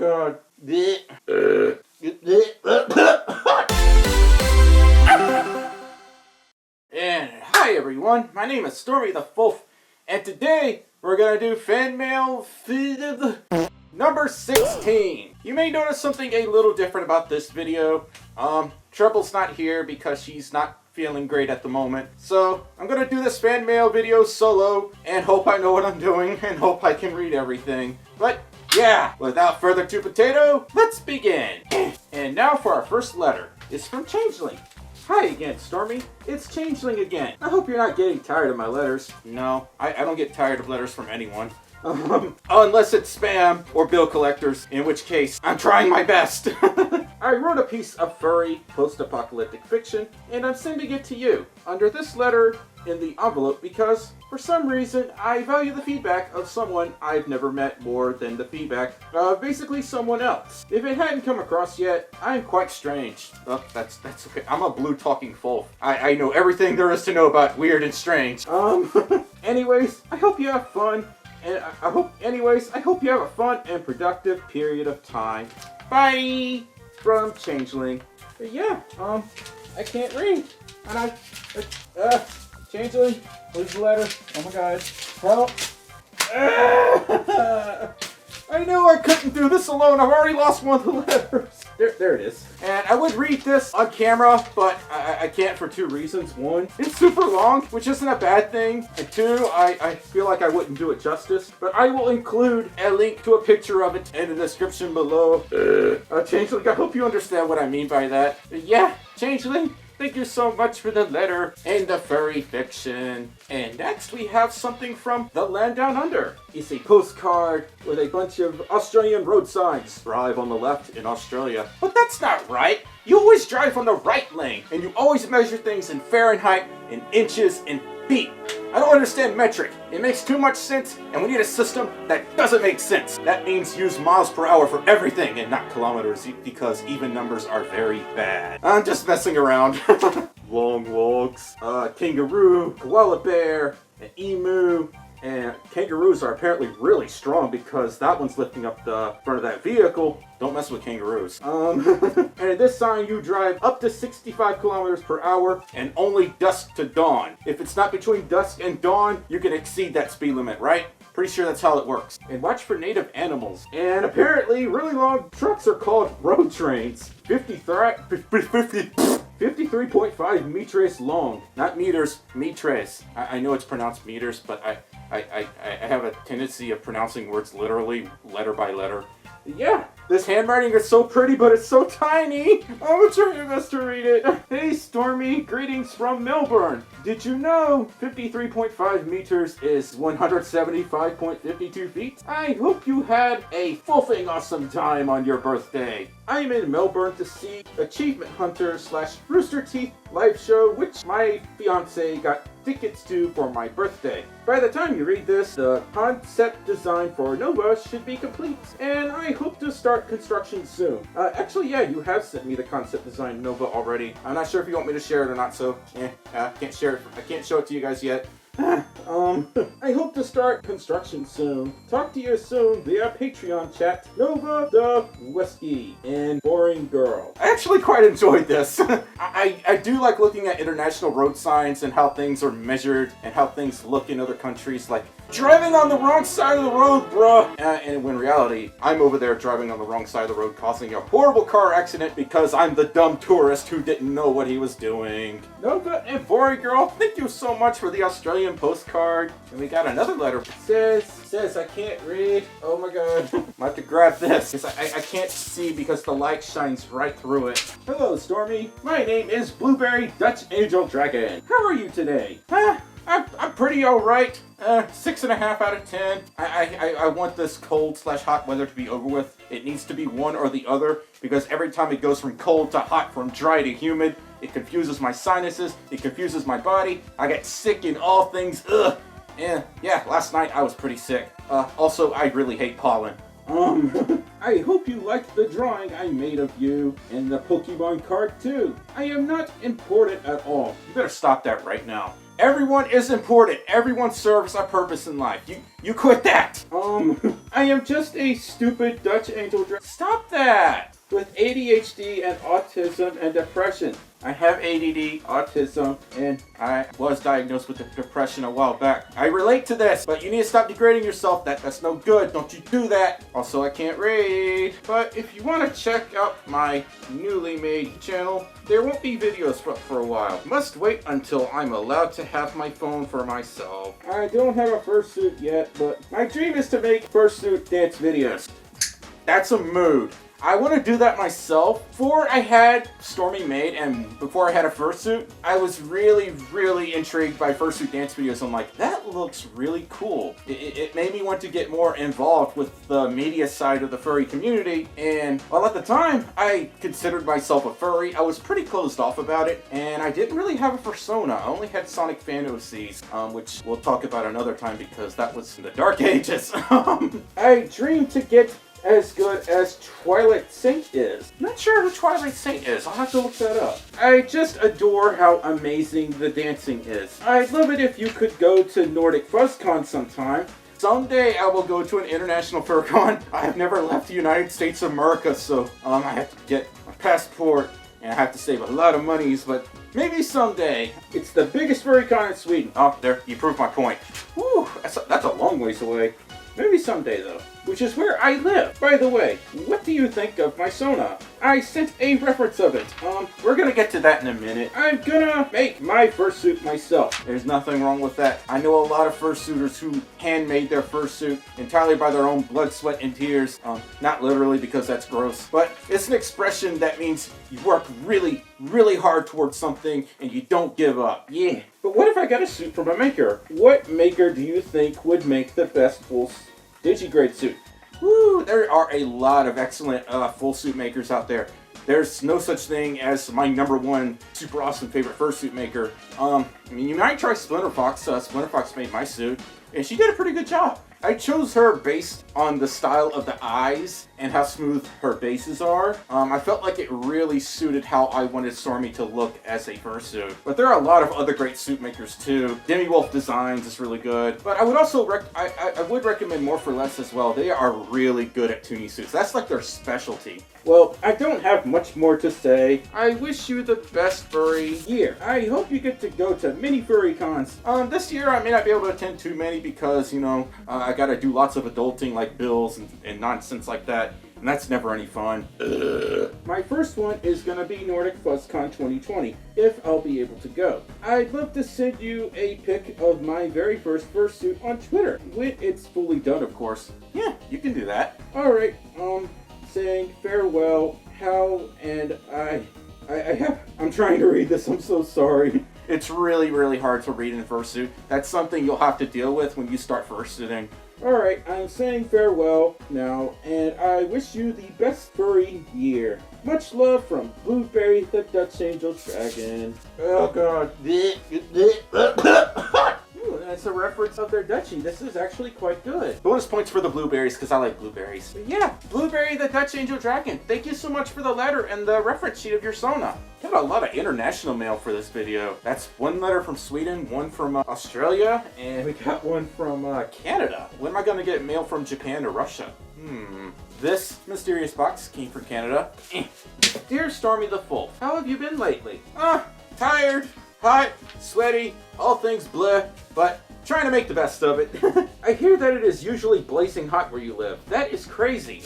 god. And hi everyone, my name is Stormi the Folf, and today we're gonna do fan mail number 16. You may notice something a little different about this video. Treble's not here because she's not feeling great at the moment. So I'm gonna do this fan mail video solo and hope I know what I'm doing and hope I can read everything. But yeah, without further ado potato, let's begin. And now for our first letter. It's from Changeling. Hi again, Stormi. It's Changeling again. I hope you're not getting tired of my letters. No, I don't get tired of letters from anyone. Unless it's spam or bill collectors, in which case, I'm trying my best. I wrote a piece of furry, post-apocalyptic fiction, and I'm sending it to you, under this letter in the envelope, because, for some reason, I value the feedback of someone I've never met more than the feedback of basically someone else. If it hadn't come across yet, I'm quite strange. Oh, that's okay. I'm a blue talking Folf. I know everything there is to know about weird and strange. Anyways, I hope you have fun. And I hope you have a fun and productive period of time. Bye! From Changeling. But yeah, I can't read. And Changeling, please letter. Oh my god. Help. I knew I couldn't do this alone. I've already lost one of the letters. There it is. And I would read this on camera, but I can't for two reasons. One, it's super long, which isn't a bad thing. And two, I feel like I wouldn't do it justice. But I will include a link to a picture of it in the description below. Changeling, I hope you understand what I mean by that. Yeah, Changeling, thank you so much for the letter and the furry fiction. And next we have something from the land down under. It's a postcard with a bunch of Australian road signs. Drive on the left in Australia. But that's not right. You always drive on the right lane, and you always measure things in Fahrenheit, in inches, and feet. I don't understand metric. It makes too much sense, and we need a system that doesn't make sense. That means use miles per hour for everything and not kilometers, because even numbers are very bad. I'm just messing around. Long walks, kangaroo, koala bear, an emu, and kangaroos are apparently really strong because that one's lifting up the front of that vehicle. Don't mess with kangaroos. And in this sign, you drive up to 65 kilometers per hour and only dusk to dawn. If it's not between dusk and dawn, you can exceed that speed limit, right? Pretty sure that's how it works. And watch for native animals. And apparently, really long trucks are called road trains. 53.5 meters long. Not meters, meters. I know it's pronounced meters, but I have a tendency of pronouncing words literally, letter by letter. Yeah, this handwriting is so pretty, but it's so tiny. I'm gonna try your best to read it. Hey, Stormi, greetings from Melbourne. Did you know 53.5 meters is 175.52 feet? I hope you had a fulfilling awesome time on your birthday. I'm in Melbourne to see Achievement Hunter / Rooster Teeth live show, which my fiance got tickets to for my birthday. By the time you read this, the concept design for Nova should be complete, and I hope to start construction soon. Actually, yeah, you have sent me the concept design Nova already. I'm not sure if you want me to share it or not, so can't share it. I can't show it to you guys yet. I hope to start construction soon. Talk to you soon via Patreon chat. Nova the Whiskey and Boring Girl. I actually quite enjoyed this. I do like looking at international road signs and how things are measured and how things look in other countries, like driving on the wrong side of the road, bruh. And when in reality, I'm over there driving on the wrong side of the road, causing a horrible car accident because I'm the dumb tourist who didn't know what he was doing. Nova and Boring Girl, thank you so much for the Australian postcard. And we got another letter. It says I can't read. Oh my god. I have to grab this because I can't see because the light shines right through it. Hello, Stormi. My name is Blueberry Dutch Angel Dragon. How are you today? I'm pretty alright. 6.5 out of 10. I want this cold / hot weather to be over with. It needs to be one or the other because every time it goes from cold to hot, from dry to humid, it confuses my sinuses, it confuses my body. I get sick in all things. Ugh. And yeah, last night I was pretty sick. Also, I really hate pollen. I hope you liked the drawing I made of you and the Pokemon card too. I am not important at all. You better stop that right now. Everyone is important. Everyone serves a purpose in life. You quit that. I am just a stupid Dutch angel dragon. Stop that! With ADHD and autism and depression. I have ADD, autism, and I was diagnosed with depression a while back. I relate to this, but you need to stop degrading yourself. That's no good. Don't you do that. Also, I can't read. But if you want to check out my newly made channel, there won't be videos for a while. Must wait until I'm allowed to have my phone for myself. I don't have a fursuit yet, but my dream is to make fursuit dance videos. That's a mood. I want to do that myself. Before I had Stormi made and before I had a fursuit, I was really intrigued by fursuit dance videos. I'm like, that looks really cool. It made me want to get more involved with the media side of the furry community. And while at the time I considered myself a furry, I was pretty closed off about it. And I didn't really have a persona. I only had Sonic fantasies, which we'll talk about another time because that was in the dark ages. I dreamed to get as good as Twilight Saint is. Not sure who Twilight Saint is. I'll have to look that up. I just adore how amazing the dancing is. I'd love it if you could go to Nordic FuzzCon sometime. Someday I will go to an international FurCon. I have never left the United States of America, so I have to get my passport and I have to save a lot of monies, but maybe someday. It's the biggest FurryCon in Sweden. Oh, there, you proved my point. Whew, that's a long ways away. Maybe someday though, which is where I live. By the way, what do you think of my Sona? I sent a reference of it. We're gonna get to that in a minute. I'm gonna make my fursuit myself. There's nothing wrong with that. I know a lot of fursuiters who handmade their fursuit entirely by their own blood, sweat, and tears. Not literally because that's gross, but it's an expression that means you work really hard towards something and you don't give up. Yeah. But what if I got a suit from a maker? What maker do you think would make the best full digigrade suit? Woo, there are a lot of excellent full suit makers out there. There's no such thing as my #1 super awesome favorite fursuit maker. I mean, you might try Splinter Fox. Splinter Fox made my suit, and she did a pretty good job. I chose her based on the style of the eyes and how smooth her bases are. I felt like it really suited how I wanted Stormi to look as a fursuit. But there are a lot of other great suit makers too. Demi Wolf Designs is really good. But I would also I would recommend More for Less as well. They are really good at tuning suits. That's like their specialty. Well, I don't have much more to say. I wish you the best furry year. I hope you get to go to many furry cons. This year I may not be able to attend too many because, you know, I gotta do lots of adulting like bills and nonsense like that. And that's never any fun. My first one is gonna be Nordic FuzzCon 2020, if I'll be able to go. I'd love to send you a pic of my very first fursuit on Twitter, when it's fully done, of course. Yeah, you can do that. Alright, saying farewell, Hal, and I'm trying to read this, I'm so sorry. It's really hard to read in fursuit. That's something you'll have to deal with when you start fursuiting. Alright, I'm saying farewell now, and I wish you the best furry year. Much love from Blueberry the Dutch Angel Dragon. Oh god. Ooh, that's a reference of their Dutchie. This is actually quite good. Bonus points for the blueberries, because I like blueberries. But yeah, Blueberry the Dutch Angel Dragon. Thank you so much for the letter and the reference sheet of your Sona. Got a lot of international mail for this video. That's one letter from Sweden, one from Australia, and we got one from Canada. When am I going to get mail from Japan or Russia? This mysterious box came from Canada. Dear Stormi the Folf, how have you been lately? Tired, hot, sweaty, all things bleh, but trying to make the best of it. I hear that it is usually blazing hot where you live. That is crazy.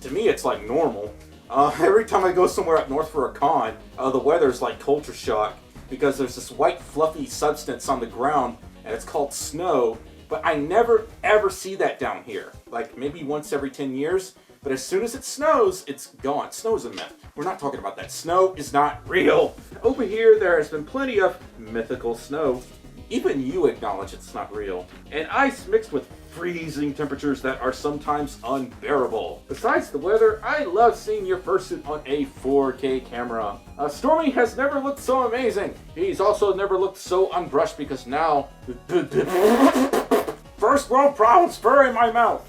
To me, it's like normal. Every time I go somewhere up north for a con, the weather's like culture shock because there's this white fluffy substance on the ground and it's called snow, but I never ever see that down here. Like maybe once every 10 years, but as soon as it snows, it's gone. Snow is a myth. We're not talking about that. Snow is not real. Over here, there has been plenty of mythical snow. Even you acknowledge it's not real. And ice mixed with freezing temperatures that are sometimes unbearable. Besides the weather, I love seeing your fursuit on a 4K camera. Stormi has never looked so amazing. He's also never looked so unbrushed because now... First world problems, fur in my mouth.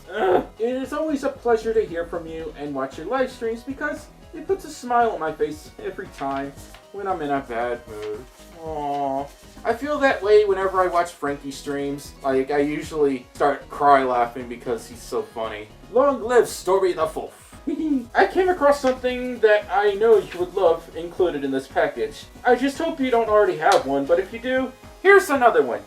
It is always a pleasure to hear from you and watch your live streams because It puts a smile on my face every time when I'm in a bad mood. Aww. I feel that way whenever I watch Frankie streams. Like, I usually start cry laughing because he's so funny. Long live Stormi the Folf. I came across something that I know you would love included in this package. I just hope you don't already have one, but if you do, here's another one.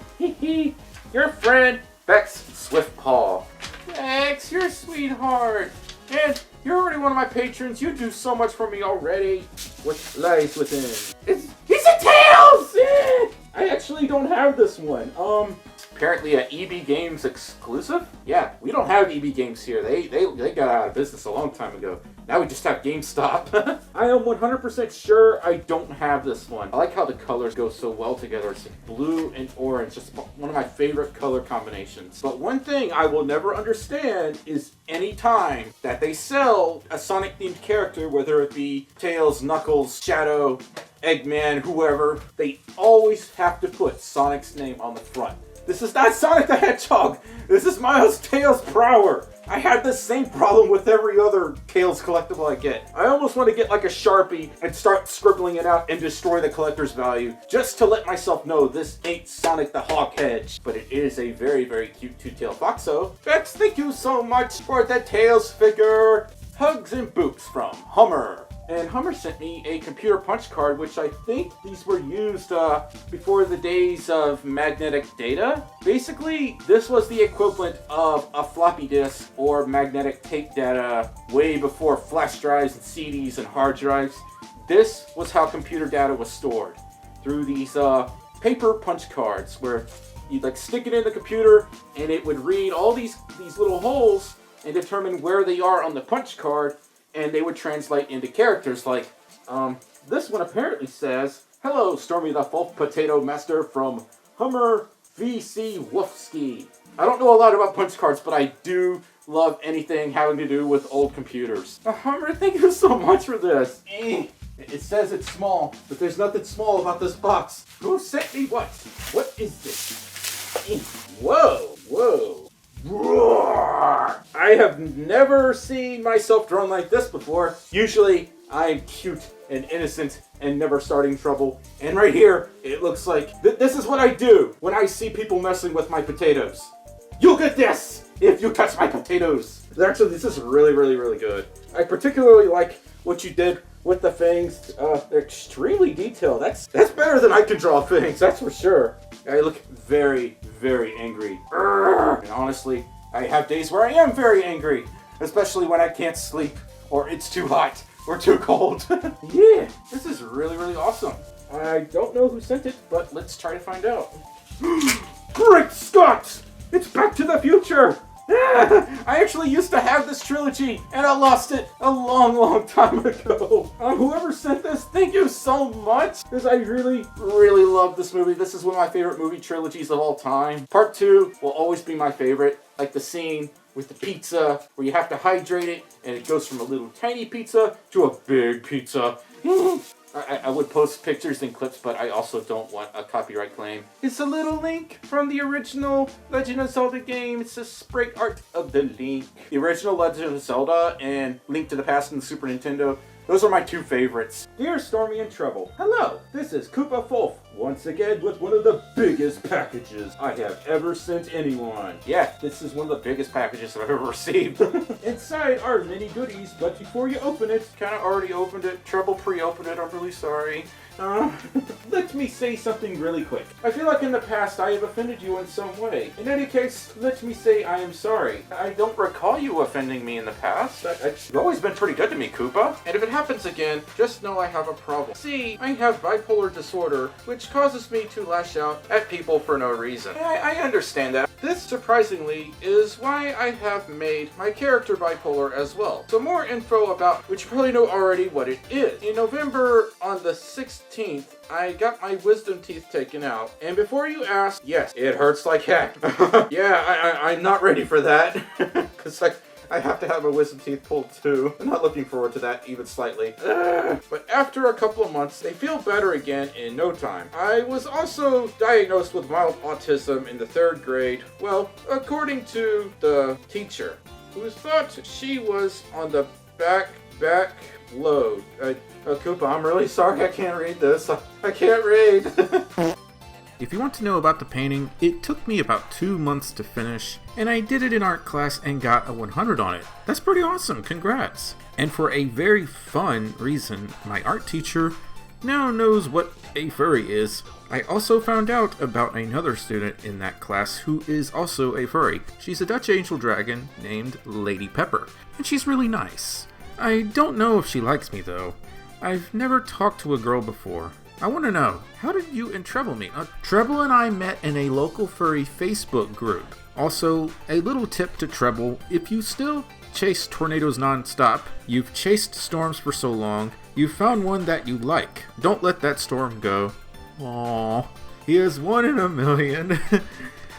Your friend, Bex Swiftpaw. Bex, you're a sweetheart. And you're already one of my patrons. You do so much for me already. What lies within? He's a Tails! I actually don't have this one. Apparently a EB Games exclusive? Yeah, we don't have EB Games here. They got out of business a long time ago. Now we just have GameStop. I am 100% sure I don't have this one. I like how the colors go so well together. It's blue and orange. Just one of my favorite color combinations. But one thing I will never understand is any time that they sell a Sonic-themed character, whether it be Tails, Knuckles, Shadow, Eggman, whoever, they always have to put Sonic's name on the front. This is not Sonic the Hedgehog. This is Miles Tails Prower. I had the same problem with every other Tails collectible I get. I almost want to get like a Sharpie and start scribbling it out and destroy the collector's value just to let myself know this ain't Sonic the Hawk-Hedge. But it is a very, very cute two-tailed foxo. Bex, thank you so much for the Tails figure. Hugs and boots from Hummer. And Hummer sent me a computer punch card, which I think these were used before the days of magnetic data. Basically, this was the equivalent of a floppy disk or magnetic tape data way before flash drives and CDs and hard drives. This was how computer data was stored, through these paper punch cards where you'd like stick it in the computer and it would read all these little holes and determine where they are on the punch card, and they would translate into characters like, this one apparently says, "Hello, Stormi the Folf Potato Master from Hummer VC Wolfski." I don't know a lot about punch cards, but I do love anything having to do with old computers. Hummer, thank you so much for this. It says it's small, but there's nothing small about this box. Who sent me what? What is this? Whoa, whoa. Roar! I have never seen myself drawn like this before. Usually, I'm cute and innocent and never starting trouble. And right here, it looks like this is what I do when I see people messing with my potatoes. You'll get this if you touch my potatoes. Actually, this is really, really, really good. I particularly like what you did with the fangs. They're extremely detailed. That's better than I can draw fangs, that's for sure. I look very, very angry. And honestly, I have days where I am very angry, especially when I can't sleep, or it's too hot, or too cold. Yeah, this is really, really awesome. I don't know who sent it, but let's try to find out. Great Scott! It's Back to the Future! I actually used to have this trilogy, and I lost it a long, long time ago. Whoever sent this, thank you so much, because I really, really love this movie. This is one of my favorite movie trilogies of all time. Part 2 will always be my favorite, like the scene with the pizza, where you have to hydrate it, and it goes from a little tiny pizza to a big pizza. I would post pictures and clips, but I also don't want a copyright claim. It's a little Link from the original Legend of Zelda game. It's a spray art of the Link. The original Legend of Zelda and Link to the Past in the Super Nintendo, those are my two favorites. Dear Stormi and Trouble, hello, this is Koopa Folf, once again with one of the biggest packages I have ever sent anyone. Yeah, this is one of the biggest packages I've ever received. Inside are many goodies, but before you open it, kinda already opened it, Trouble pre-opened it, I'm really sorry. Let me say something really quick. I feel like in the past I have offended you in some way. In any case, let me say I am sorry. I don't recall you offending me in the past. You've always been pretty good to me, Koopa. And if it happens again, just know I have a problem. See, I have bipolar disorder, which causes me to lash out at people for no reason. I understand that. This, surprisingly, is why I have made my character bipolar as well. So more info about, which you probably know already what it is. In November, on the 16th, I got my wisdom teeth taken out. And before you ask, yes, it hurts like heck. Yeah, I'm not ready for that. Because I have to have my wisdom teeth pulled too. I'm not looking forward to that even slightly. But after a couple of months, they feel better again in no time. I was also diagnosed with mild autism in the 3rd grade. Well, according to the teacher, who thought she was on the back back load. Koopa, I'm really sorry I can't read this. I can't read. If you want to know about the painting, it took me about 2 months to finish, and I did it in art class and got a 100 on it. That's pretty awesome, congrats. And for a very fun reason, my art teacher now knows what a furry is. I also found out about another student in that class who is also a furry. She's a Dutch angel dragon named Lady Pepper, and she's really nice. I don't know if she likes me though. I've never talked to a girl before. I want to know, how did you and Treble meet? Treble and I met in a local furry Facebook group. Also, a little tip to Treble, if you still chase tornadoes non-stop, you've chased storms for so long, you found one that you like. Don't let that storm go. Aww, he is 1 in a million.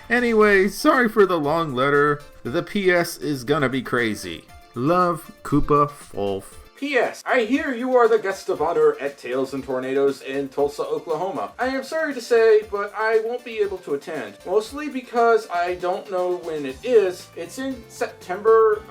Anyway, sorry for the long letter. The PS is gonna be crazy. Love, Koopa Folf. P.S. I hear you are the guest of honor at Tales and Tornadoes in Tulsa, Oklahoma. I am sorry to say, but I won't be able to attend. Mostly because I don't know when it is. It's in September,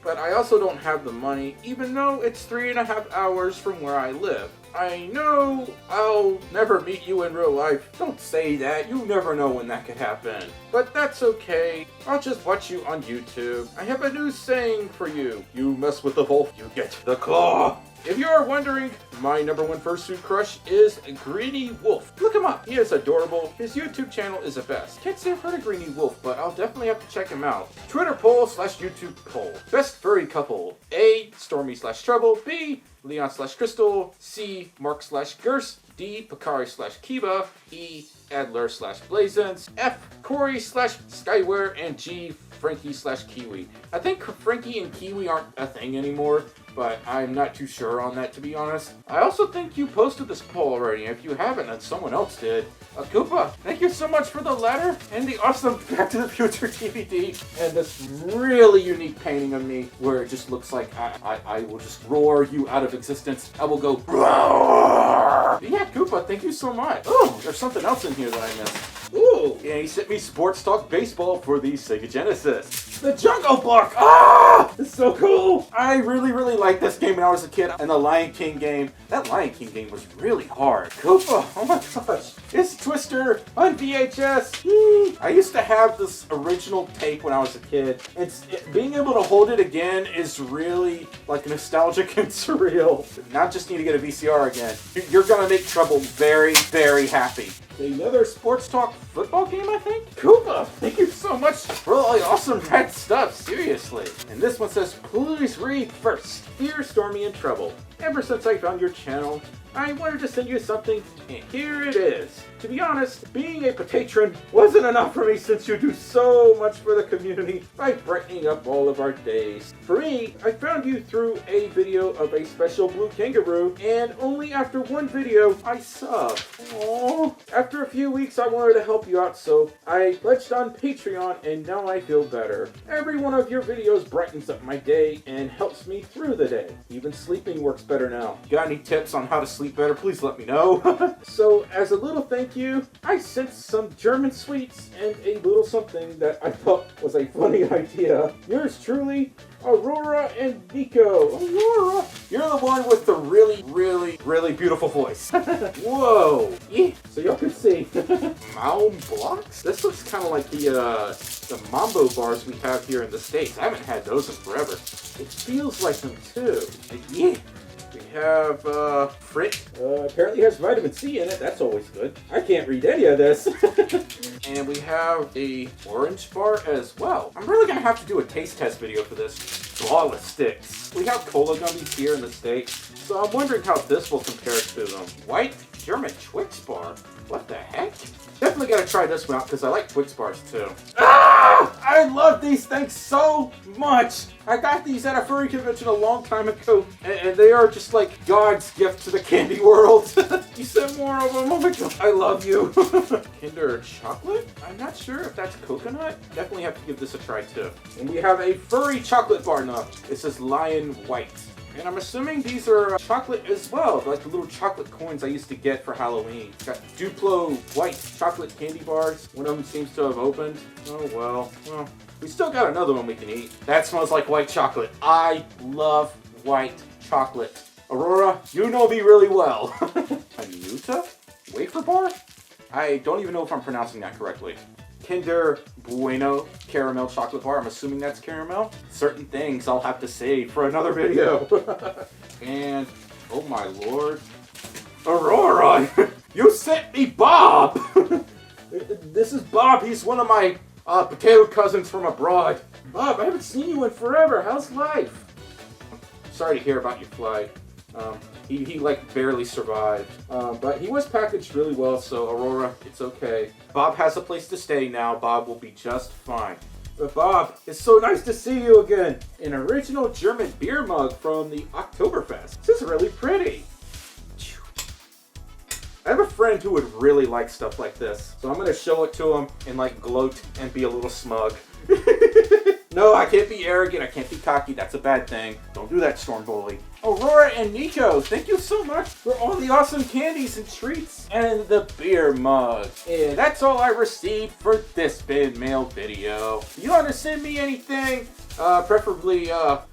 but I also don't have the money, even though it's 3.5 hours from where I live. I know I'll never meet you in real life. Don't say that. You never know when that could happen. But that's okay. I'll just watch you on YouTube. I have a new saying for you. You mess with the Wolf, you get the claw. If you are wondering, my #1 fursuit crush is Greeny Wolf. Look him up. He is adorable. His YouTube channel is the best. Can't say I've heard of Greeny Wolf, but I'll definitely have to check him out. Twitter poll/YouTube poll. Best furry couple. A. Stormi/Treble. B. Leon/Crystal. C. Mark/Gerst. D. Picari/Kiba. E. Adler/Blazens. F. Corey/Skyware. And G. Frankie/Kiwi. I think Frankie and Kiwi aren't a thing anymore, but I'm not too sure on that, to be honest. I also think you posted this poll already. If you haven't, then someone else did. Koopa, thank you so much for the letter and the awesome Back to the Future DVD and this really unique painting of me where it just looks like I will just roar you out of existence. I will go roar. Yeah, Koopa, thank you so much. Oh, there's something else in here that I missed. Ooh, yeah, he sent me Sports Talk Baseball for the Sega Genesis. The Jungle Book! Ah! It's so cool! I really liked this game when I was a kid, and the Lion King game. That Lion King game was really hard. Koopa, oh my gosh. It's Twister on VHS. I used to have this original tape when I was a kid. Being able to hold it again is really like nostalgic and surreal. Now just need to get a VCR again. You're gonna make Trouble very, very happy. Another Sports Talk football game, I think? Koopa, thank you so much for all the awesome red stuff, seriously. And this one says, please read first. Dear Stormi and Trouble, ever since I found your channel, I wanted to send you something, and here it is. To be honest, being a patron wasn't enough for me since you do so much for the community by brightening up all of our days. For me, I found you through a video of a special blue kangaroo, and only after one video, I subbed. Aww. After a few weeks, I wanted to help you out, so I pledged on Patreon, and now I feel better. Every one of your videos brightens up my day and helps me through the day. Even sleeping works better now. Got any tips on how to sleep better? Please let me know. So, as a little thank you, I sent some German sweets and a little something that I thought was a funny idea. Yours truly, Aurora and Nico. Aurora, you're the one with the really beautiful voice. Whoa. Yeah. So y'all can see. Maum blocks? This looks kind of like the Mambo bars we have here in the States. I haven't had those in forever. It feels like them too. Yeah. We have, Frit. Apparently has vitamin C in it. That's always good. I can't read any of this. And we have a orange bar as well. I'm really going to have to do a taste test video for this. Flawless sticks. We have cola gummies here in the States, so I'm wondering how this will compare to them. White German Twix bar? What the heck? Definitely gotta try this one out because I like Twix bars too. Ah! I love these things so much! I got these at a furry convention a long time ago, and they are just like God's gift to the candy world. You sent more of them, oh my god. I love you. Kinder chocolate? I'm not sure if that's coconut. Definitely have to give this a try too. And we have a furry chocolate bar now. It says Lion White. And I'm assuming these are chocolate as well, like the little chocolate coins I used to get for Halloween. Got Duplo white chocolate candy bars. One of them seems to have opened. Oh well. Well, we still got another one we can eat. That smells like white chocolate. I love white chocolate. Aurora, you know me really well. Anuta? Wafer bar? I don't even know if I'm pronouncing that correctly. Kinder Bueno caramel chocolate bar. I'm assuming that's caramel. Certain things I'll have to save for another video. And, oh my lord. Aurora, you sent me Bob. This is Bob. He's one of my potato cousins from abroad. Bob, I haven't seen you in forever. How's life? Sorry to hear about your flight. He like barely survived. But he was packaged really well, so Aurora, it's okay. Bob has a place to stay now. Bob will be just fine. But Bob, it's so nice to see you again. An original German beer mug from the Oktoberfest. This is really pretty. I have a friend who would really like stuff like this. So I'm gonna show it to him and like gloat and be a little smug. No, I can't be arrogant, I can't be cocky, that's a bad thing. Don't do that, Storm Bully. Aurora and Nico, thank you so much for all the awesome candies and treats and the beer mug. And that's all I received for this fan mail video. If you want to send me anything, preferably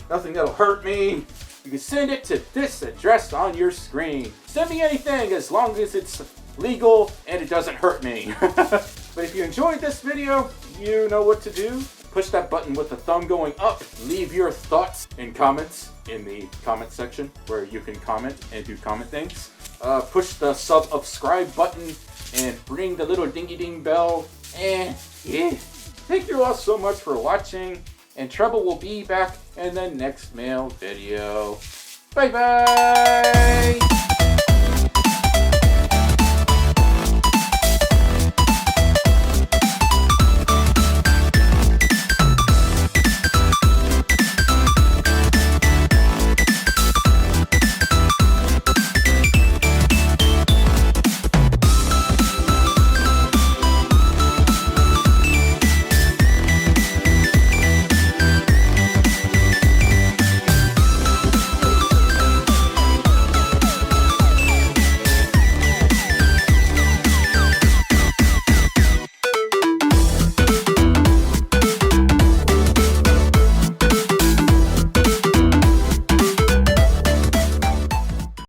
nothing that'll hurt me, you can send it to this address on your screen. Send me anything as long as it's legal and it doesn't hurt me. But if you enjoyed this video, you know what to do. Push that button with the thumb going up. Leave your thoughts and comments in the comment section where you can comment and do comment things. Push the subscribe button and ring the little dingy ding bell. And yeah, thank you all so much for watching. And Trouble will be back in the next mail video. Bye bye!